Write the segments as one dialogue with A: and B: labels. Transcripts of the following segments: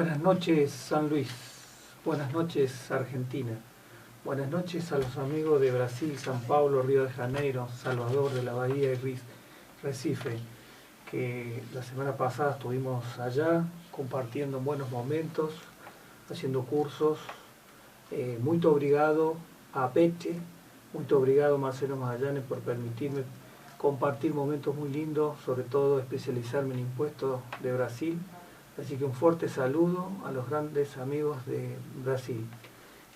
A: Buenas noches, San Luis. Buenas noches, Argentina. Buenas noches a los amigos de Brasil, San Paulo, Río de Janeiro, Salvador, de la Bahía y Recife, que la semana pasada estuvimos allá compartiendo buenos momentos, haciendo cursos. Muy obrigado a Peche, muy obrigado Marcelo Magallanes por permitirme compartir momentos muy lindos, sobre todo especializarme en impuestos de Brasil. Así que un fuerte saludo a los grandes amigos de Brasil.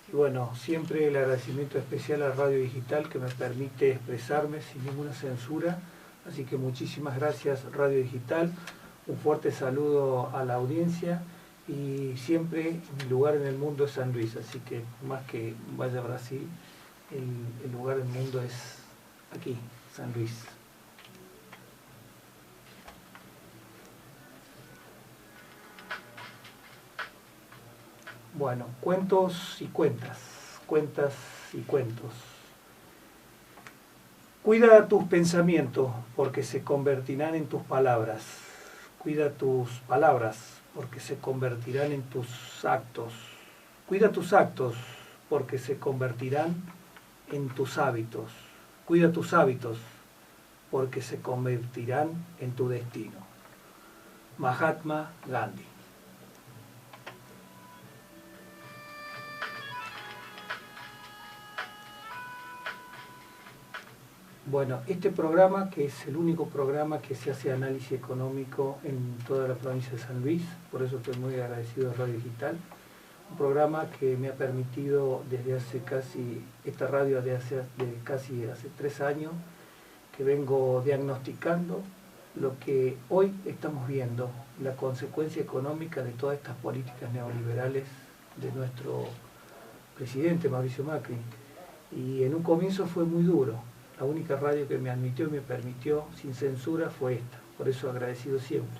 A: Y bueno, siempre el agradecimiento especial a Radio Digital que me permite expresarme sin ninguna censura. Así que muchísimas gracias Radio Digital. Un fuerte saludo a la audiencia y siempre mi lugar en el mundo es San Luis. Así que más que vaya a Brasil, el lugar del mundo es aquí, San Luis. Bueno, cuentos y cuentas y cuentos. Cuida tus pensamientos porque se convertirán en tus palabras. Cuida tus palabras porque se convertirán en tus actos. Cuida tus actos porque se convertirán en tus hábitos. Cuida tus hábitos porque se convertirán en tu destino. Mahatma Gandhi. Bueno, este programa, que es el único programa que se hace análisis económico en toda la provincia de San Luis, por eso estoy muy agradecido a Radio Digital, un programa que me ha permitido desde hace casi, esta radio casi hace 3 años, que vengo diagnosticando lo que hoy estamos viendo, la consecuencia económica de todas estas políticas neoliberales de nuestro presidente Mauricio Macri. Y en un comienzo fue muy duro. La única radio que me admitió y me permitió sin censura fue esta, por eso agradecido siempre.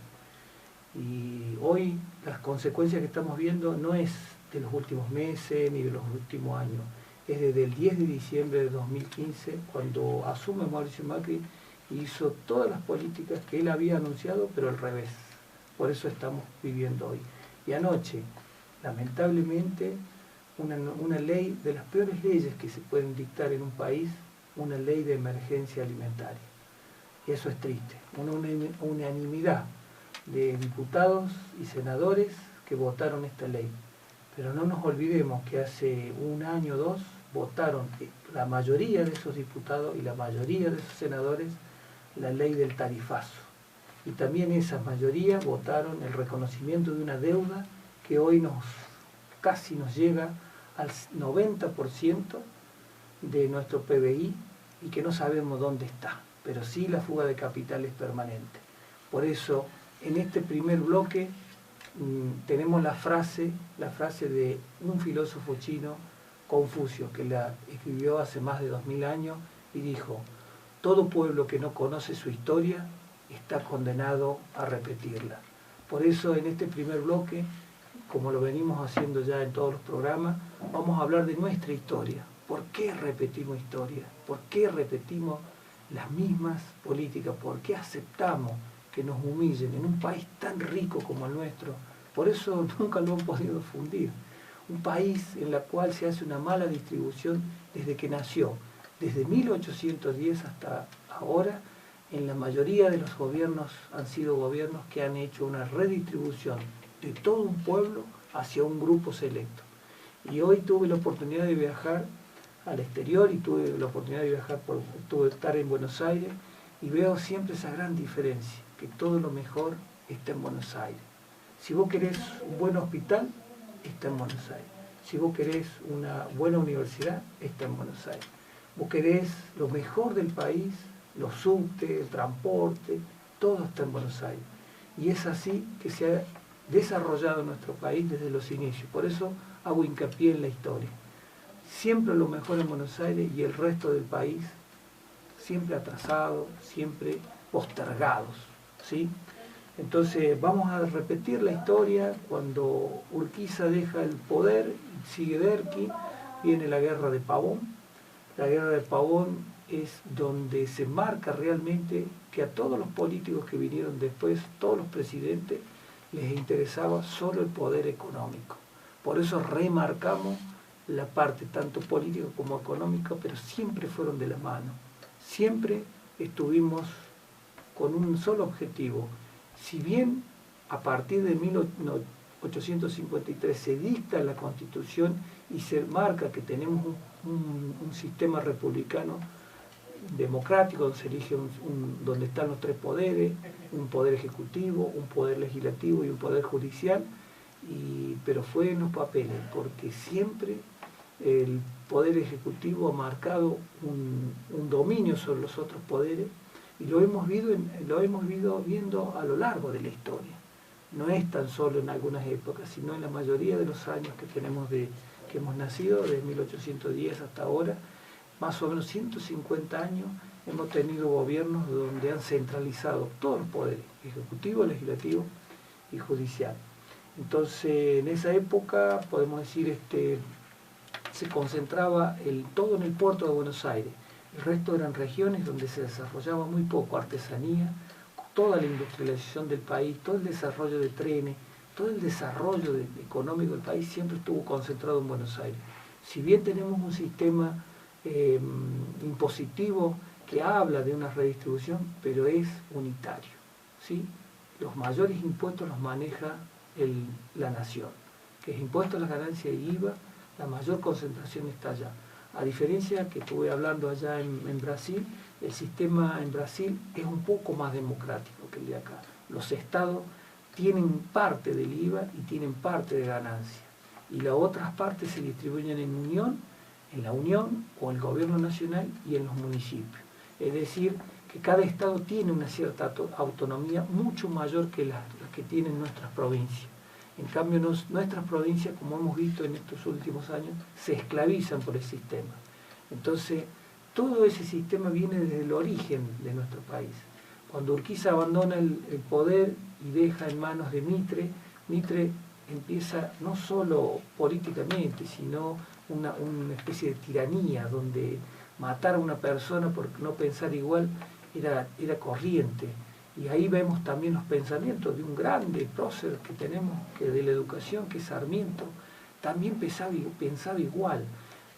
A: Y hoy las consecuencias que estamos viendo no es de los últimos meses ni de los últimos años, es desde el 10 de diciembre de 2015, cuando asume Mauricio Macri y hizo todas las políticas que él había anunciado, pero al revés. Por eso estamos viviendo hoy. Y anoche, lamentablemente, una ley de las peores leyes que se pueden dictar en un país, una ley de emergencia alimentaria. Y eso es triste. Una unanimidad de diputados y senadores que votaron esta ley. Pero no nos olvidemos que hace 1 año o 2 votaron la mayoría de esos diputados y la mayoría de esos senadores la ley del tarifazo. Y también esa mayoría votaron el reconocimiento de una deuda que hoy casi nos llega al 90% de nuestro PBI y que no sabemos dónde está, pero sí la fuga de capital es permanente. Por eso, en este primer bloque tenemos la frase de un filósofo chino, Confucio, que la escribió hace más de 2000 años y dijo: todo pueblo que no conoce su historia está condenado a repetirla. Por eso, en este primer bloque, como lo venimos haciendo ya en todos los programas, vamos a hablar de nuestra historia. ¿Por qué repetimos historia? ¿Por qué repetimos las mismas políticas? ¿Por qué aceptamos que nos humillen en un país tan rico como el nuestro? Por eso nunca lo han podido fundir. Un país en el cual se hace una mala distribución desde que nació. Desde 1810 hasta ahora, en la mayoría de los gobiernos han sido gobiernos que han hecho una redistribución de todo un pueblo hacia un grupo selecto. Y hoy tuve la oportunidad de viajar al exterior y tuve la oportunidad de estar en Buenos Aires y veo siempre esa gran diferencia, que todo lo mejor está en Buenos Aires. Si vos querés un buen hospital, está en Buenos Aires. Si vos querés una buena universidad, está en Buenos Aires. Vos querés lo mejor del país, los subtes, el transporte, todo está en Buenos Aires. Y es así que se ha desarrollado nuestro país desde los inicios. Por eso hago hincapié en la historia. Siempre lo mejor en Buenos Aires y el resto del país siempre atrasados, siempre postergados, ¿sí? Entonces vamos a repetir la historia. Cuando Urquiza deja el poder, sigue Derqui, viene la guerra de Pavón. La guerra de Pavón es donde se marca realmente que a todos los políticos que vinieron después, todos los presidentes, les interesaba solo el poder económico. Por eso remarcamos la parte tanto política como económica, pero siempre fueron de la mano. Siempre estuvimos con un solo objetivo. Si bien a partir de 1853 se dicta la Constitución y se marca que tenemos un sistema republicano democrático, donde se elige donde están los tres poderes, un poder ejecutivo, un poder legislativo y un poder judicial, pero fue en los papeles, porque siempre el poder ejecutivo ha marcado un dominio sobre los otros poderes, y lo hemos ido viendo a lo largo de la historia. No es tan solo en algunas épocas, sino en la mayoría de los años que hemos nacido, desde 1810 hasta ahora, más o menos 150 años, hemos tenido gobiernos donde han centralizado todos los poderes, ejecutivo, legislativo y judicial. Entonces, en esa época, podemos decir, se concentraba todo en el puerto de Buenos Aires. El resto eran regiones donde se desarrollaba muy poco artesanía, toda la industrialización del país, todo el desarrollo de trenes, todo el desarrollo económico del país siempre estuvo concentrado en Buenos Aires. Si bien tenemos un sistema impositivo que habla de una redistribución, pero es unitario, ¿sí? Los mayores impuestos los maneja la nación, que es impuesto a las ganancias y IVA, la mayor concentración está allá. A diferencia que estuve hablando allá en Brasil, el sistema en Brasil es un poco más democrático que el de acá. Los estados tienen parte del IVA y tienen parte de ganancia, y las otras partes se distribuyen en la Unión o el gobierno nacional y en los municipios. Es decir, que cada estado tiene una cierta autonomía mucho mayor que las que tienen nuestras provincias. En cambio, nuestras provincias, como hemos visto en estos últimos años, se esclavizan por el sistema. Entonces, todo ese sistema viene desde el origen de nuestro país. Cuando Urquiza abandona el poder y deja en manos de Mitre, Mitre empieza no solo políticamente, sino una especie de tiranía, donde matar a una persona por no pensar igual era corriente. Y ahí vemos también los pensamientos de un grande prócer que tenemos, que de la educación, que es Sarmiento, también pensaba igual.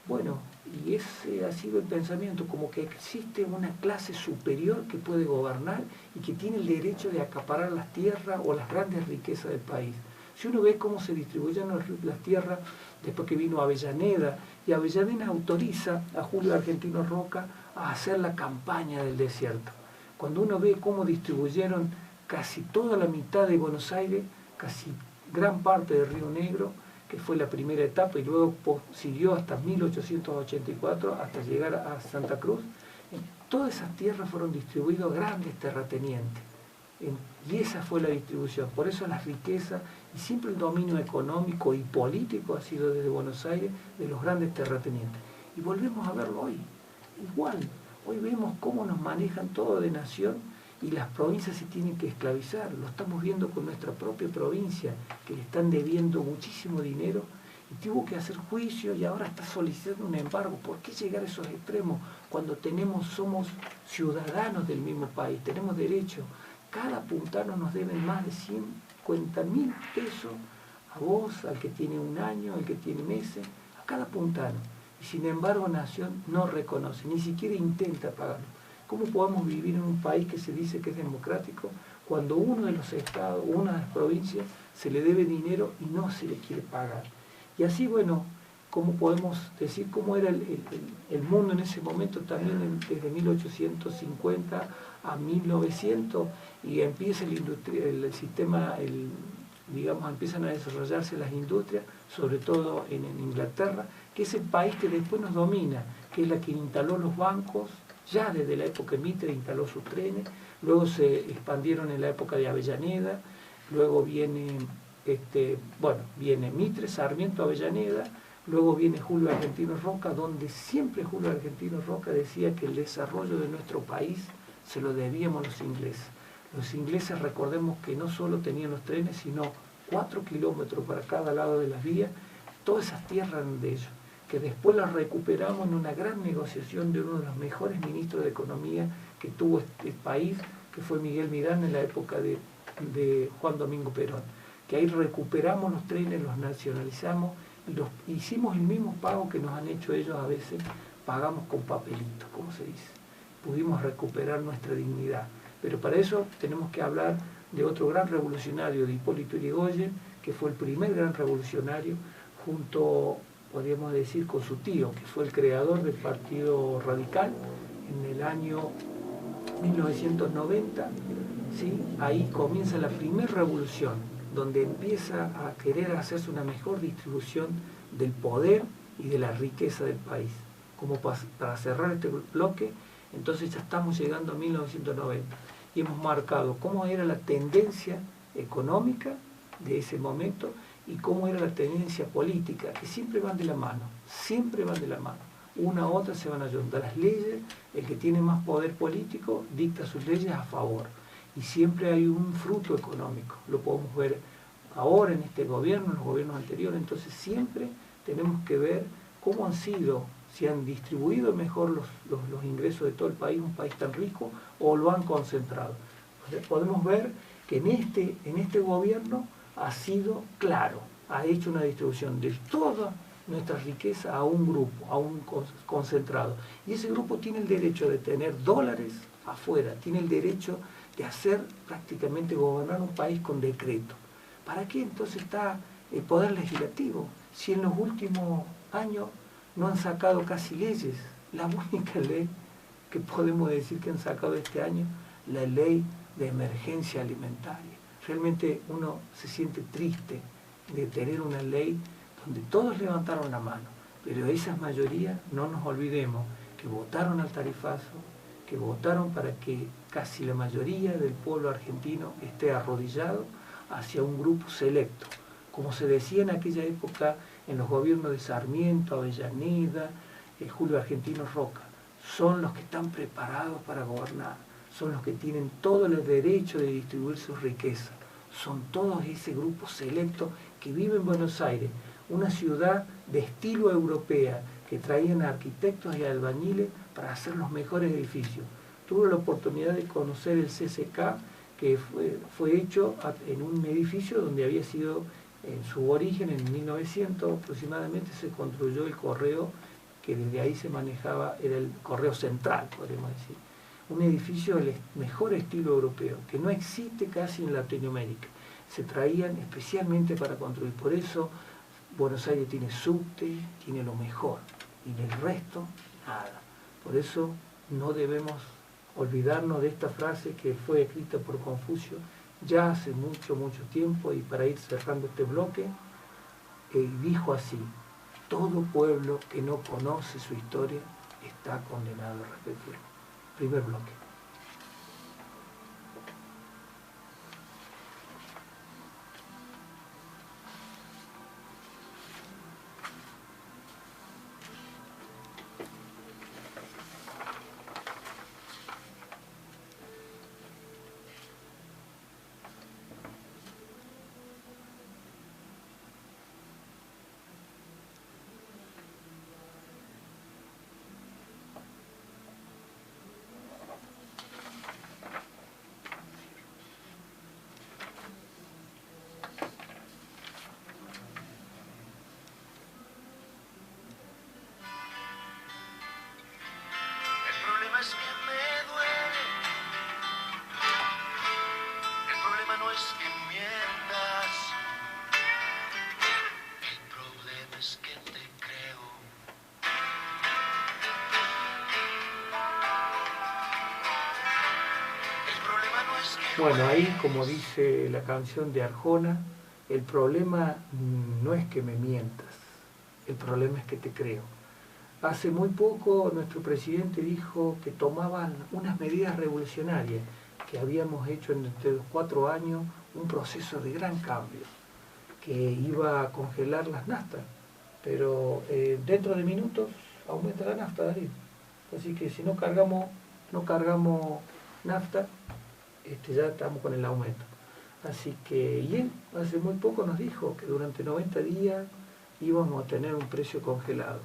A: Bueno, y ese ha sido el pensamiento, como que existe una clase superior que puede gobernar y que tiene el derecho de acaparar las tierras o las grandes riquezas del país. Si uno ve cómo se distribuyen las tierras después que vino Avellaneda, y Avellaneda autoriza a Julio Argentino Roca a hacer la campaña del desierto. Cuando uno ve cómo distribuyeron casi toda la mitad de Buenos Aires, casi gran parte de Río Negro, que fue la primera etapa, y luego siguió hasta 1884, hasta llegar a Santa Cruz, todas esas tierras fueron distribuidas a grandes terratenientes. Y esa fue la distribución. Por eso las riquezas y siempre el dominio económico y político ha sido desde Buenos Aires de los grandes terratenientes. Y volvemos a verlo hoy, igual. Hoy vemos cómo nos manejan todo de nación y las provincias se tienen que esclavizar. Lo estamos viendo con nuestra propia provincia, que le están debiendo muchísimo dinero y tuvo que hacer juicio y ahora está solicitando un embargo. ¿Por qué llegar a esos extremos cuando somos ciudadanos del mismo país, tenemos derecho? Cada puntano nos deben más de 50.000 pesos a vos, al que tiene un año, al que tiene meses, a cada puntano. Y sin embargo Nación no reconoce, ni siquiera intenta pagarlo. ¿Cómo podemos vivir en un país que se dice que es democrático cuando uno de los estados, una de las provincias, se le debe dinero y no se le quiere pagar? Y así, bueno, ¿cómo podemos decir cómo era el mundo en ese momento también desde 1850 a 1900? Y empieza el sistema, digamos, empiezan a desarrollarse las industrias, sobre todo en Inglaterra, que es el país que después nos domina, que es la que instaló los bancos, ya desde la época de Mitre instaló sus trenes, luego se expandieron en la época de Avellaneda, luego viene Mitre, Sarmiento, Avellaneda, luego viene Julio Argentino Roca, donde siempre Julio Argentino Roca decía que el desarrollo de nuestro país se lo debíamos a los ingleses. Los ingleses, recordemos que no solo tenían los trenes, sino 4 kilómetros para cada lado de las vías, todas esas tierras eran de ellos, que después las recuperamos en una gran negociación de uno de los mejores ministros de Economía que tuvo este país, que fue Miguel Miranda en la época de Juan Domingo Perón. que ahí recuperamos los trenes, los nacionalizamos, y hicimos el mismo pago que nos han hecho ellos a veces, pagamos con papelitos, como se dice. Pudimos recuperar nuestra dignidad. Pero para eso tenemos que hablar de otro gran revolucionario, de Hipólito Yrigoyen, que fue el primer gran revolucionario, junto, podríamos decir, con su tío, que fue el creador del Partido Radical en el año 1990. ¿Sí? Ahí comienza la primera revolución, donde empieza a querer hacerse una mejor distribución del poder y de la riqueza del país. Como para cerrar este bloque, entonces ya estamos llegando a 1990 y hemos marcado cómo era la tendencia económica de ese momento y cómo era la tendencia política, que siempre van de la mano, siempre van de la mano. Una a otra se van ayudando. Las leyes, el que tiene más poder político dicta sus leyes a favor. Y siempre hay un fruto económico. Lo podemos ver ahora en este gobierno, en los gobiernos anteriores. Entonces siempre tenemos que ver cómo han sido, si han distribuido mejor los ingresos de todo el país, un país tan rico, o lo han concentrado. Entonces, podemos ver que en este gobierno ha sido claro, ha hecho una distribución de toda nuestra riqueza a un grupo, a un concentrado. Y ese grupo tiene el derecho de tener dólares afuera, tiene el derecho de hacer prácticamente gobernar un país con decreto. ¿Para qué entonces está el poder legislativo? Si en los últimos años no han sacado casi leyes. La única ley que podemos decir que han sacado este año, la ley de emergencia alimentaria. Realmente uno se siente triste de tener una ley donde todos levantaron la mano, pero esas mayorías, no nos olvidemos, que votaron al tarifazo, que votaron para que casi la mayoría del pueblo argentino esté arrodillado hacia un grupo selecto, como se decía en aquella época en los gobiernos de Sarmiento, Avellaneda, Julio Argentino Roca. Son los que están preparados para gobernar, son los que tienen todo el derecho de distribuir sus riquezas, son todos ese grupo selecto que vive en Buenos Aires, una ciudad de estilo europea, que traían arquitectos y albañiles para hacer los mejores edificios. Tuve la oportunidad de conocer el CCK, que fue hecho en un edificio donde había sido, en su origen, en 1900 aproximadamente, se construyó el correo, que desde ahí se manejaba, era el correo central, podríamos decir. Un edificio del mejor estilo europeo, que no existe casi en Latinoamérica. Se traían especialmente para construir. Por eso Buenos Aires tiene subte, tiene lo mejor, y del resto, nada. Por eso no debemos olvidarnos de esta frase que fue escrita por Confucio ya hace mucho, mucho tiempo, y para ir cerrando este bloque, dijo así: todo pueblo que no conoce su historia está condenado a repetirlo. Primer bloque. Bueno, ahí, como dice la canción de Arjona, el problema no es que me mientas, el problema es que te creo. Hace muy poco nuestro presidente dijo que tomaban unas medidas revolucionarias, que habíamos hecho entre los 4 años un proceso de gran cambio, que iba a congelar las naftas, pero dentro de minutos aumenta la nafta, Darío. Así que si no cargamos nafta, ya estamos con el aumento. Así que, y él hace muy poco nos dijo que durante 90 días íbamos a tener un precio congelado.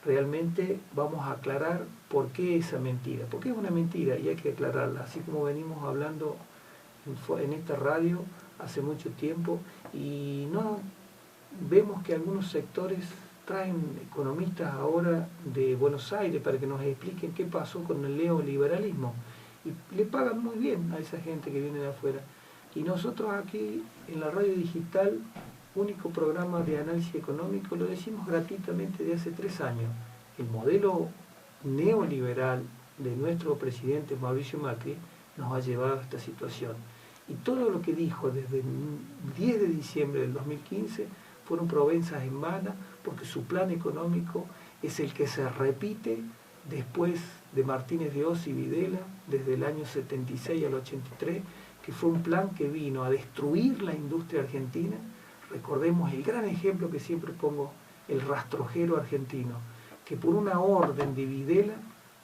A: Realmente vamos a aclarar por qué esa mentira, porque es una mentira y hay que aclararla, así como venimos hablando en esta radio hace mucho tiempo, Y no vemos que algunos sectores traen economistas ahora de Buenos Aires para que nos expliquen qué pasó con el neoliberalismo. Y le pagan muy bien a esa gente que viene de afuera. Y nosotros aquí en la radio digital, único programa de análisis económico, lo decimos gratuitamente de hace 3 años. El modelo neoliberal de nuestro presidente Mauricio Macri nos ha llevado a esta situación. Y todo lo que dijo desde el 10 de diciembre del 2015 fueron provenças en vano, porque su plan económico es el que se repite después de Martínez de Oz y Videla, desde el año 76 al 83, que fue un plan que vino a destruir la industria argentina. Recordemos el gran ejemplo que siempre pongo, el rastrojero argentino, que por una orden de Videla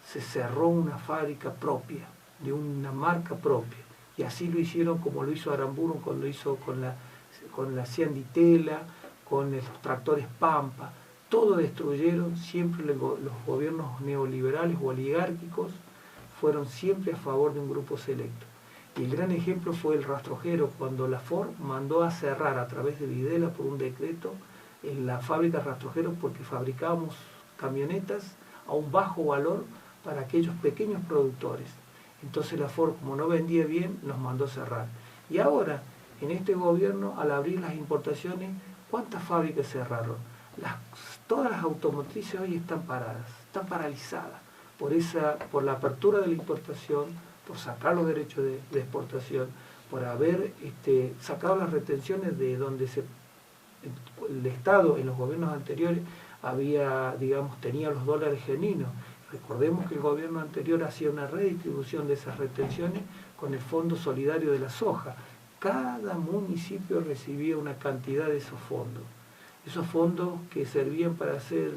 A: se cerró una fábrica propia, de una marca propia. Y así lo hicieron como lo hizo Aramburu, como lo hizo con la Cianditela, con los tractores Pampa. Todo destruyeron, siempre los gobiernos neoliberales o oligárquicos fueron siempre a favor de un grupo selecto. Y el gran ejemplo fue el rastrojero, cuando la Ford mandó a cerrar a través de Videla por un decreto en la fábrica de rastrojeros porque fabricábamos camionetas a un bajo valor para aquellos pequeños productores. Entonces la Ford, como no vendía bien, nos mandó cerrar. Y ahora, en este gobierno, al abrir las importaciones, ¿cuántas fábricas cerraron? Todas las automotrices hoy están paradas, están paralizadas por la apertura de la importación, por sacar los derechos de exportación, por haber sacado las retenciones de donde el Estado en los gobiernos anteriores tenía los dólares genuinos. Recordemos que el gobierno anterior hacía una redistribución de esas retenciones con el Fondo Solidario de la Soja. Cada municipio recibía una cantidad de esos fondos que servían para hacer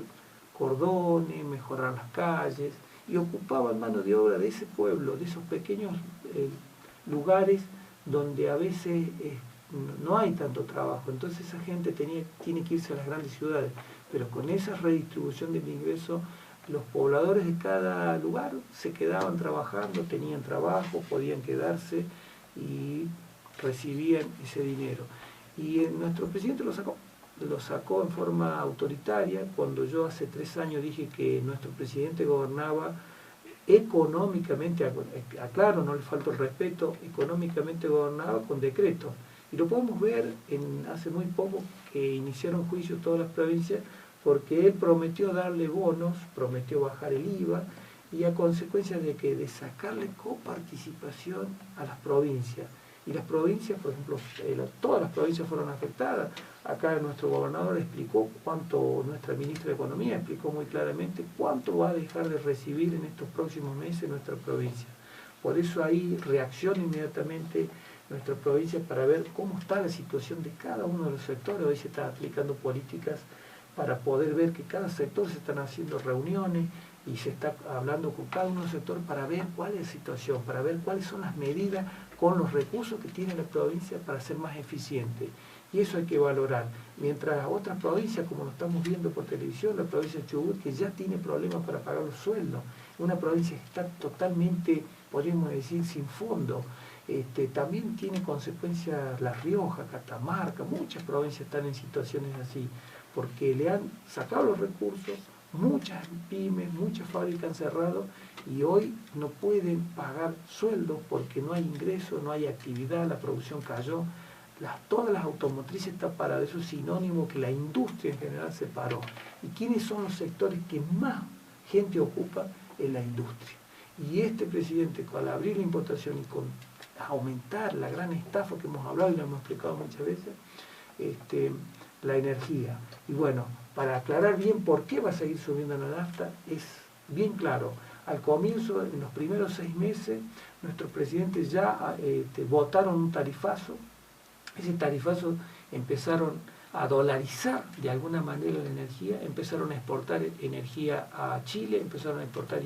A: cordones, mejorar las calles, y ocupaban mano de obra de ese pueblo, de esos pequeños lugares donde a veces no hay tanto trabajo. Entonces esa gente tiene que irse a las grandes ciudades, pero con esa redistribución del ingreso, los pobladores de cada lugar se quedaban trabajando, tenían trabajo, podían quedarse y recibían ese dinero. Y nuestro presidente lo sacó en forma autoritaria, cuando yo hace 3 años dije que nuestro presidente gobernaba económicamente, aclaro, no le falta el respeto, económicamente gobernaba con decreto. Y lo podemos ver hace muy poco que iniciaron juicios todas las provincias, porque él prometió darle bonos, prometió bajar el IVA, y a consecuencia de sacarle coparticipación a las provincias. Y las provincias, por ejemplo, todas las provincias fueron afectadas. Acá nuestro gobernador explicó nuestra ministra de Economía explicó muy claramente cuánto va a dejar de recibir en estos próximos meses nuestra provincia. Por eso ahí reacciona inmediatamente nuestra provincia para ver cómo está la situación de cada uno de los sectores. Hoy se están aplicando políticas para poder ver que cada sector se están haciendo reuniones y se está hablando con cada uno del sector para ver cuál es la situación, para ver cuáles son las medidas con los recursos que tiene la provincia para ser más eficiente. Y eso hay que valorar. Mientras otras provincias, como lo estamos viendo por televisión, la provincia de Chubut, que ya tiene problemas para pagar los sueldos, una provincia que está totalmente, podríamos decir, sin fondo. También tiene consecuencias La Rioja, Catamarca, muchas provincias están en situaciones así, porque le han sacado los recursos, muchas pymes, muchas fábricas han cerrado y hoy no pueden pagar sueldos porque no hay ingreso, no hay actividad, la producción cayó, todas las automotrices están paradas, eso es sinónimo que la industria en general se paró. ¿Y quiénes son los sectores que más gente ocupa? En la industria. Y este presidente, al abrir la importación y con aumentar la gran estafa que hemos hablado y lo hemos explicado muchas veces, la energía. Y bueno, para aclarar bien por qué va a seguir subiendo la nafta, es bien claro. Al comienzo, en los primeros 6 meses, nuestros presidentes ya votaron un tarifazo. Ese tarifazo empezaron a dolarizar de alguna manera la energía, empezaron a exportar energía a Chile, empezaron a exportar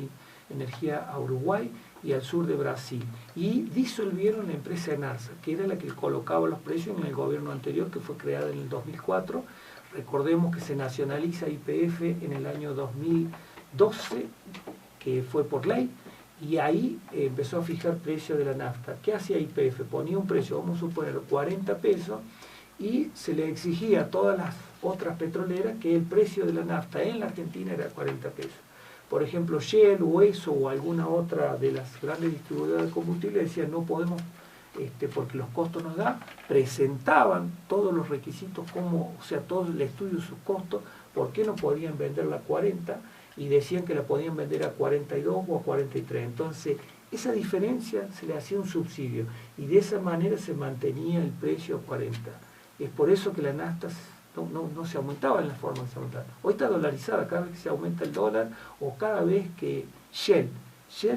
A: energía a Uruguay y al sur de Brasil. Y disolvieron la empresa Enarsa, que era la que colocaba los precios en el gobierno anterior, que fue creada en el 2004. Recordemos que se nacionaliza YPF en el año 2012, que fue por ley, y ahí empezó a fijar precio de la nafta. ¿Qué hacía YPF? Ponía un precio, vamos a suponer, 40 pesos, y se le exigía a todas las otras petroleras que el precio de la nafta en la Argentina era 40 pesos. Por ejemplo, Shell o ESO o alguna otra de las grandes distribuidoras de combustible decían no podemos, porque los costos nos dan, presentaban todos los requisitos, o sea, todo el estudio de sus costos, por qué no podían venderla a 40 y decían que la podían vender a 42 o a 43. Entonces, esa diferencia se le hacía un subsidio y de esa manera se mantenía el precio a 40. Es por eso que la nafta no se aumentaba en la forma que se aumentaba. Hoy está dolarizada, cada vez que se aumenta el dólar o cada vez que Shell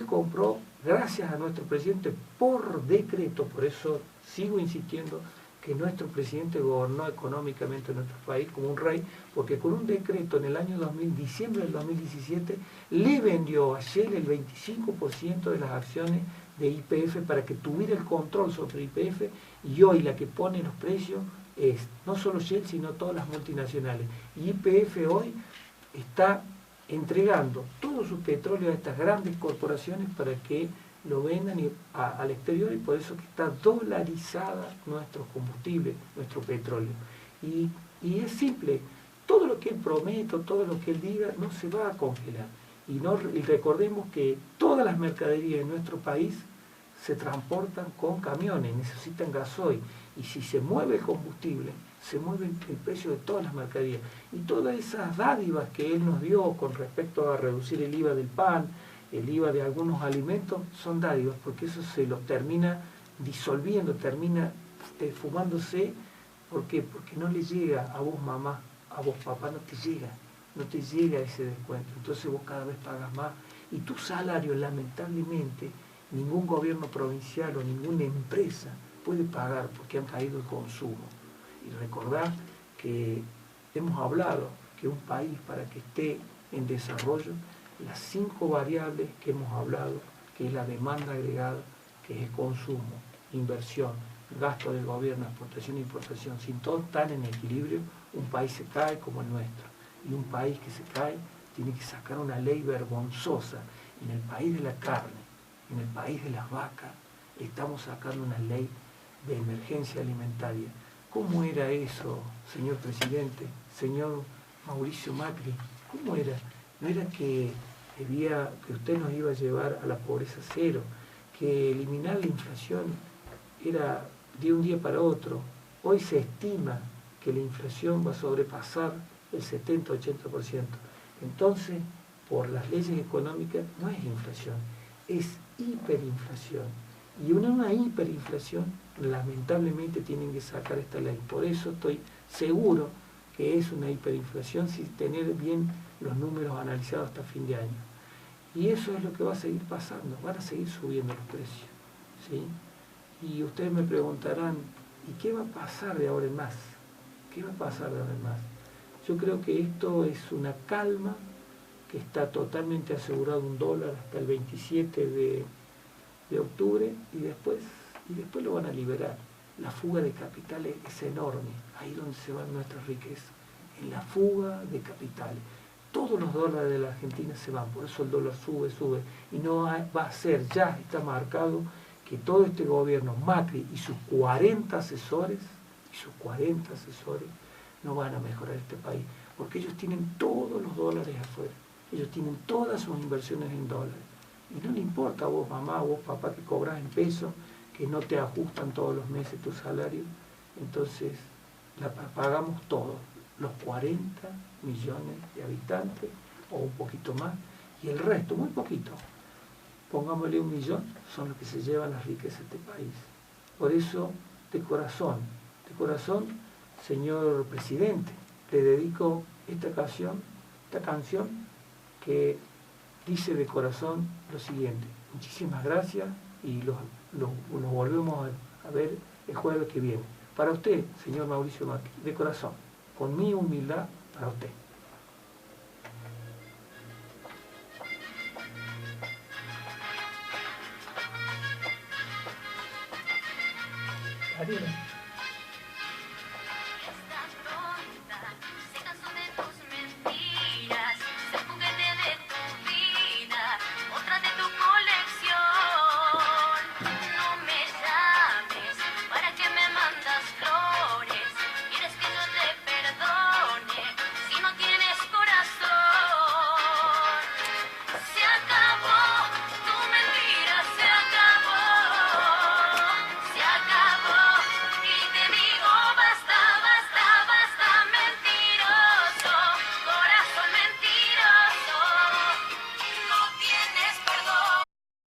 A: compró, gracias a nuestro presidente, por decreto, por eso sigo insistiendo que nuestro presidente gobernó económicamente nuestro país como un rey, porque con un decreto en el año diciembre del 2017, le vendió a Shell el 25% de las acciones de YPF para que tuviera el control sobre YPF, y hoy la que pone los precios es no solo Shell, sino todas las multinacionales. Y YPF hoy está entregando todo su petróleo a estas grandes corporaciones para que lo vendan al exterior, y por eso que está dolarizada nuestro combustible, nuestro petróleo. Y es simple, todo lo que él prometa, todo lo que él diga, no se va a congelar. Y recordemos que todas las mercaderías en nuestro país se transportan con camiones, necesitan gasoil, y si se mueve el combustible, se mueve el precio de todas las mercaderías. Y todas esas dádivas que él nos dio con respecto a reducir el IVA del pan, el IVA de algunos alimentos, son dádivas, porque eso se lo termina disolviendo, termina fumándose. ¿Por qué? Porque no le llega a vos mamá, a vos papá, no te llega ese descuento. Entonces vos cada vez pagas más y tu salario, lamentablemente, ningún gobierno provincial o ninguna empresa puede pagar porque han caído el consumo. Y recordad que hemos hablado que un país, para que esté en desarrollo, las 5 variables que hemos hablado, que es la demanda agregada, que es el consumo, inversión, gasto del gobierno, exportación e importación, si todos están en equilibrio, un país se cae como el nuestro. Y un país que se cae tiene que sacar una ley vergonzosa. En el país de la carne, en el país de las vacas, estamos sacando una ley de emergencia alimentaria. ¿Cómo era eso, señor presidente, señor Mauricio Macri? ¿Cómo era? No era que usted nos iba a llevar a la pobreza cero, que eliminar la inflación era de un día para otro. Hoy se estima que la inflación va a sobrepasar el 70-80%. Entonces, por las leyes económicas, no es inflación, es hiperinflación. Y una hiperinflación, lamentablemente, tienen que sacar esta ley. Por eso estoy seguro que es una hiperinflación sin tener bien los números analizados hasta fin de año. Y eso es lo que va a seguir pasando, van a seguir subiendo los precios, ¿sí? Y ustedes me preguntarán, ¿y qué va a pasar de ahora en más? ¿Qué va a pasar de ahora en más? Yo creo que esto es una calma, que está totalmente asegurado un dólar hasta el 27 de octubre, y después lo van a liberar. La fuga de capitales es enorme, ahí es donde se van nuestras riquezas, en la fuga de capitales. Todos los dólares de la Argentina se van, por eso el dólar sube, y no va a ser, ya está marcado, que todo este gobierno, Macri y sus 40 asesores, no van a mejorar este país, porque ellos tienen todos los dólares afuera, ellos tienen todas sus inversiones en dólares, y no le importa a vos mamá, a vos papá, que cobras en pesos, que no te ajustan todos los meses tu salario. Entonces pagamos todos, los 40 millones de habitantes, o un poquito más, y el resto, muy poquito, pongámosle 1 millón, son los que se llevan las riquezas de este país. Por eso, de corazón, señor presidente, le dedico esta canción que dice de corazón lo siguiente: muchísimas gracias, y los volvemos a ver el jueves que viene. Para usted, señor Mauricio Macri, de corazón, con mi humildad, para usted. Adiós.